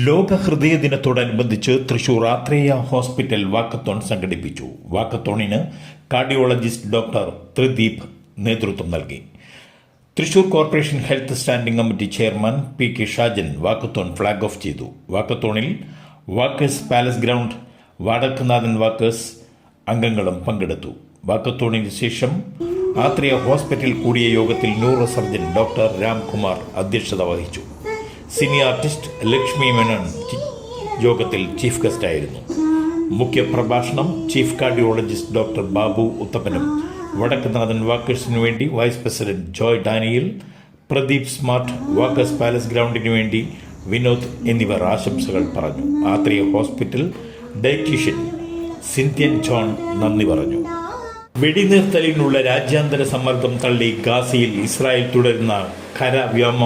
ലോക ഹൃദയ ദിനത്തോടനുബന്ധിച്ച് തൃശൂർ ആത്രേയ ഹോസ്പിറ്റൽ വാക്കത്തോൺ സംഘടിപ്പിച്ചു. വാക്കത്തോണിന് കാർഡിയോളജിസ്റ്റ് ഡോക്ടർ ത്രിദീപ് നേതൃത്വം നൽകി. Thrissur corporation health standing committee chairman PK. Shajan walkathon flag off ചെയ്തു. വാക്കത്തോണിൽ walkers palace ground, Vadakkunnathan walkers അംഗങ്ങളും പങ്കെടുത്തു. വാക്കത്തോണിന് ശേഷം ആത്രേയ ഹോസ്പിറ്റൽ കൂടിയ യോഗത്തിൽ ന്യൂറോ സർജൻ ഡോക്ടർ രാംകുമാർ അധ്യക്ഷത വഹിച്ചു. സീനിയർ ആർട്ടിസ്റ്റ് ലക്ഷ്മി മേനോൻ യോഗത്തിൽ ചീഫ് ഗസ്റ്റായിരുന്നു. മുഖ്യ പ്രഭാഷണം ചീഫ് കാർഡിയോളജിസ്റ്റ് ഡോക്ടർ ബാബു ഉത്തപ്പനും, വടക്കുന്നാഥൻ വാക്കേഴ്സിനു വേണ്ടി vice president Joy Daniel, Pradeep Smart, walkers palace ഗ്രൗണ്ടിനു വേണ്ടി വിനോദ് എന്നിവർ ആശംസകൾ പറഞ്ഞു. ആത്രേയ ഹോസ്പിറ്റൽ ഡയറ്റീഷ്യൻ സിന്ത്യൻ ജോൺ നന്ദി പറഞ്ഞു. വെടിനിർത്തലിനുള്ള രാജ്യാന്തര സമ്മർദ്ദം തള്ളി ഗാസയിൽ ഇസ്രായേൽ തുടരുന്ന കര-വ്യോമ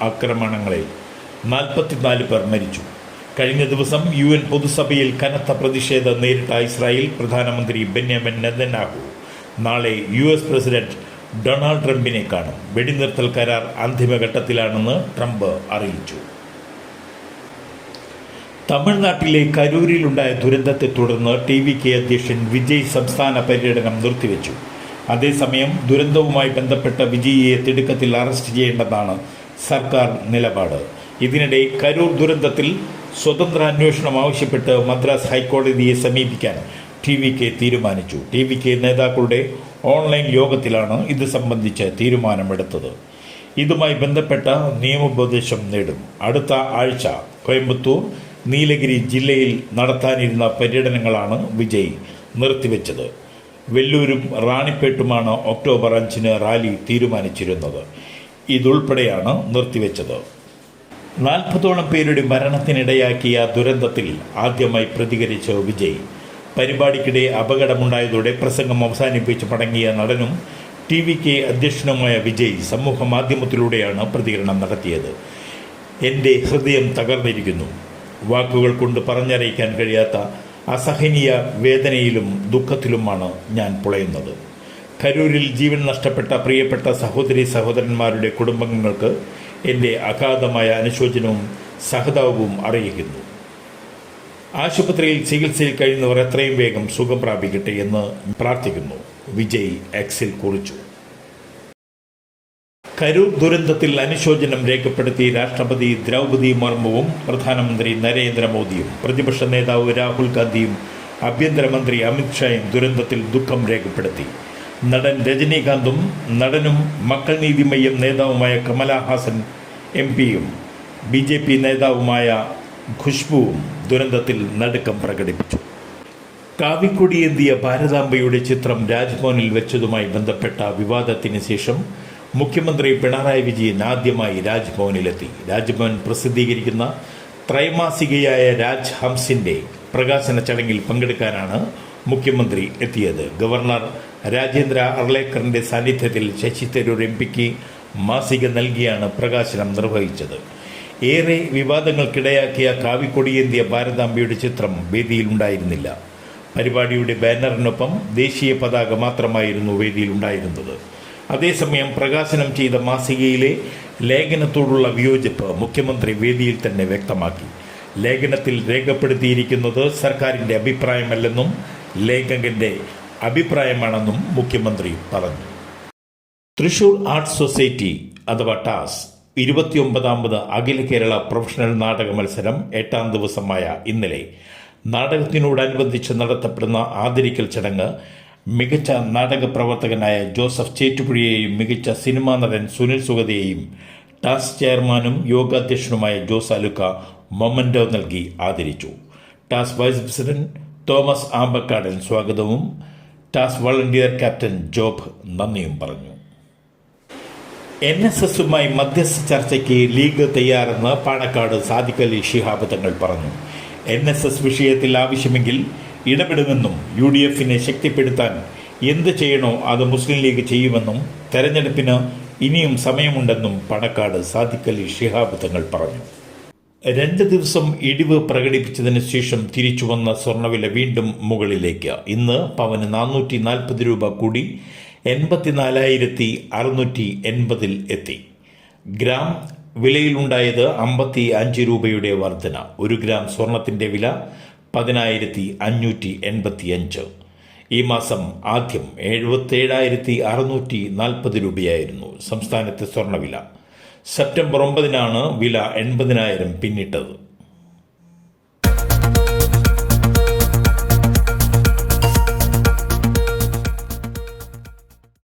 ആക്രമണങ്ങളിൽ 44 പേർ മരിച്ചു. കഴിഞ്ഞ ദിവസം UN പൊതുസഭയിൽ കനത്ത പ്രതിഷേധം നേരിട്ട ഇസ്രായേൽ പ്രധാനമന്ത്രി ബെന്യാമിൻ നെതന്യാഹു നാളെ US പ്രസിഡന്റ് ഡൊണാൾഡ് ട്രംപിനെ കാണും. വെടിനിർത്തൽ കരാർ അന്തിമഘട്ടത്തിലാണെന്ന് ട്രംപ് അറിയിച്ചു. തമിഴ്നാട്ടിലെ കരൂരിലുണ്ടായ ദുരന്തത്തെ തുടർന്ന് TVK അധ്യക്ഷൻ വിജയ് സംസ്ഥാന പര്യടനം നിർത്തിവെച്ചു. അതേസമയം ദുരന്തവുമായി ബന്ധപ്പെട്ട വിജയിയെ തിടുക്കത്തിൽ അറസ്റ്റ് ചെയ്യേണ്ടെന്നാണ് സർക്കാർ നിലപാട്. ഇതിനിടെ കരൂർ ദുരന്തത്തിൽ സ്വതന്ത്ര അന്വേഷണം ആവശ്യപ്പെട്ട് മദ്രാസ് ഹൈക്കോടതിയെ സമീപിക്കാൻ TVK തീരുമാനിച്ചു. TVK നേതാക്കളുടെ ഓൺലൈൻ യോഗത്തിലാണ് ഇത് സംബന്ധിച്ച് തീരുമാനമെടുത്തത്. ഇതുമായി ബന്ധപ്പെട്ട നിയമോപദേശം നേടും. അടുത്ത ആഴ്ച കോയമ്പത്തൂർ, നീലഗിരി ജില്ലയിൽ നടത്താനിരുന്ന പര്യടനങ്ങളാണ് വിജയ് നിർത്തിവെച്ചത്. വെല്ലൂരും റാണിപ്പേട്ടുമാണ് ഒക്ടോബർ 5 റാലി തീരുമാനിച്ചിരുന്നത്. ഇതുൾപ്പെടെയാണ് നിർത്തിവെച്ചത്. 40ഓളം പേരുടെ മരണത്തിനിടയാക്കിയ ദുരന്തത്തിൽ ആദ്യമായി പ്രതികരിച്ച വിജയ് പരിപാടിക്കിടെ അപകടമുണ്ടായതോടെ പ്രസംഗം അവസാനിപ്പിച്ച് മടങ്ങിയ നടനും TVK അധ്യക്ഷനുമായ വിജയ് സമൂഹ മാധ്യമത്തിലൂടെയാണ് പ്രതികരണം നടത്തിയത്. എൻ്റെ ഹൃദയം തകർന്നിരിക്കുന്നു. വാക്കുകൾ കൊണ്ട് പറഞ്ഞറിയിക്കാൻ കഴിയാത്ത അസഹനീയ വേദനയിലും ദുഃഖത്തിലുമാണ് ഞാൻ പുളയുന്നത്. കരൂരിൽ ജീവൻ നഷ്ടപ്പെട്ട പ്രിയപ്പെട്ട സഹോദരി സഹോദരന്മാരുടെ കുടുംബങ്ങൾക്ക് എൻ്റെ അഗാധമായ അനുശോചനവും സഹതാപവും അറിയിക്കുന്നു. ആശുപത്രിയിൽ ചികിത്സയിൽ കഴിയുന്നവർ എത്രയും വേഗം സുഖം പ്രാപിക്കട്ടെ എന്ന് പ്രാർത്ഥിക്കുന്നു, വിജയ് എക്സിൽ കുറിച്ചു. കരൂർ ദുരന്തത്തിൽ അനുശോചനം രേഖപ്പെടുത്തി രാഷ്ട്രപതി ദ്രൗപദി മുർമുവും പ്രധാനമന്ത്രി നരേന്ദ്രമോദിയും പ്രതിപക്ഷ നേതാവ് രാഹുൽ ഗാന്ധിയും ആഭ്യന്തരമന്ത്രി അമിത്ഷായും ദുരന്തത്തിൽ ദുഃഖം രേഖപ്പെടുത്തി. നടൻ രജനീകാന്തും നടനും മക്കൾ നീതി മയ്യം നേതാവുമായ കമലഹാസൻ MP-യും BJP നേതാവുമായ ഖുശ്ബുവും ദുരന്തത്തിൽ നടുക്കം പ്രകടിപ്പിച്ചു. കാവിക്കൊടിയേന്തിയ ഭാരതാംബയുടെ ചിത്രം രാജ്ഭവനിൽ വെച്ചതുമായി ബന്ധപ്പെട്ട വിവാദത്തിന് ശേഷം മുഖ്യമന്ത്രി പിണറായി വിജയൻ ആദ്യമായി രാജ്ഭവനിലെത്തി. രാജ്ഭവൻ പ്രസിദ്ധീകരിക്കുന്ന ത്രൈമാസികയായ രാജ് ഹംസിൻ്റെ പ്രകാശന ചടങ്ങിൽ പങ്കെടുക്കാനാണ് മുഖ്യമന്ത്രി എത്തിയത്. ഗവർണർ രാജേന്ദ്ര അർലേക്കറിൻ്റെ സാന്നിധ്യത്തിൽ ശശി തരൂർ MP-ക്ക് മാസിക നൽകിയാണ് പ്രകാശനം നിർവഹിച്ചത്. ഏറെ വിവാദങ്ങൾക്കിടയാക്കിയ കാവിക്കൊടിയേന്തിയ ഭാരതാംബയുടെ ചിത്രം വേദിയിലുണ്ടായിരുന്നില്ല. പരിപാടിയുടെ ബാനറിനൊപ്പം ദേശീയ പതാക മാത്രമായിരുന്നു വേദിയിലുണ്ടായിരുന്നത്. അതേസമയം പ്രകാശനം ചെയ്ത മാസികയിലെ ലേഖനത്തോടുള്ള വിയോജിപ്പ് മുഖ്യമന്ത്രി വേദിയിൽ തന്നെ വ്യക്തമാക്കി. ലേഖനത്തിൽ രേഖപ്പെടുത്തിയിരിക്കുന്നത് സർക്കാരിൻ്റെ അഭിപ്രായമല്ലെന്നും ലേഖകന്റെ അഭിപ്രായമാണെന്നും മുഖ്യമന്ത്രി പറഞ്ഞു. തൃശൂർ ആർട്സ് സൊസൈറ്റി അഥവാ ടാസ് 29ാമത് അഖില കേരള പ്രൊഫഷണൽ നാടക മത്സരം 8ാം ദിവസമായ ഇന്നലെ നാടകത്തിനോടനുബന്ധിച്ച് നടത്തപ്പെടുന്ന ആദരിക്കൽ ചടങ്ങ് മികച്ച നാടക പ്രവർത്തകനായ ജോസഫ് ചേറ്റുപുഴയെയും മികച്ച സിനിമാ നടൻ സുനിൽ സുഗതയെയും ടാസ് ചെയർമാനും യോഗാധ്യക്ഷനുമായ ജോസ് അലുക്ക മൊമന്റോ നൽകി ആദരിച്ചു. ടാസ് വൈസ് പ്രസിഡന്റ് തോമസ് ആമ്പക്കാടൻ സ്വാഗതവും ടാസ് വളണ്ടിയർ ക്യാപ്റ്റൻ ജോബ് നന്ദിയും പറഞ്ഞു. NSSുമായി മധ്യസ്ഥ ചർച്ചയ്ക്ക് ലീഗ് തയ്യാറെന്ന് പാണക്കാട് സാദിഖ് അലി ശിഹാബ് തങ്ങൾ പറഞ്ഞു. NSS വിഷയത്തിൽ ആവശ്യമെങ്കിൽ ഇടപെടുമെന്നും UDFനെ ശക്തിപ്പെടുത്താൻ എന്ത് ചെയ്യണോ അത് മുസ്ലിം ലീഗ് ചെയ്യുമെന്നും തെരഞ്ഞെടുപ്പിന് ഇനിയും സമയമുണ്ടെന്നും പാണക്കാട് സാദിഖ് അലി ശിഹാബ് തങ്ങൾ പറഞ്ഞു. 2 ദിവസം ഇടിവ് പ്രകടിപ്പിച്ചതിന് ശേഷം തിരിച്ചുവന്ന സ്വർണ്ണവില വീണ്ടും മുകളിലേക്ക്. ഇന്ന് പവന് 440 രൂപ കൂടി 84,680 എത്തി. ഗ്രാം വിലയിലുണ്ടായത് 55 രൂപയുടെ വർധന. 1 ഗ്രാം സ്വർണത്തിന്റെ വില 10,585. ഈ മാസം ആദ്യം 77,640 രൂപയായിരുന്നു സംസ്ഥാനത്തെ സ്വർണ്ണവില. സെപ്റ്റംബർ 9 വില 80,000 പിന്നിട്ടത്.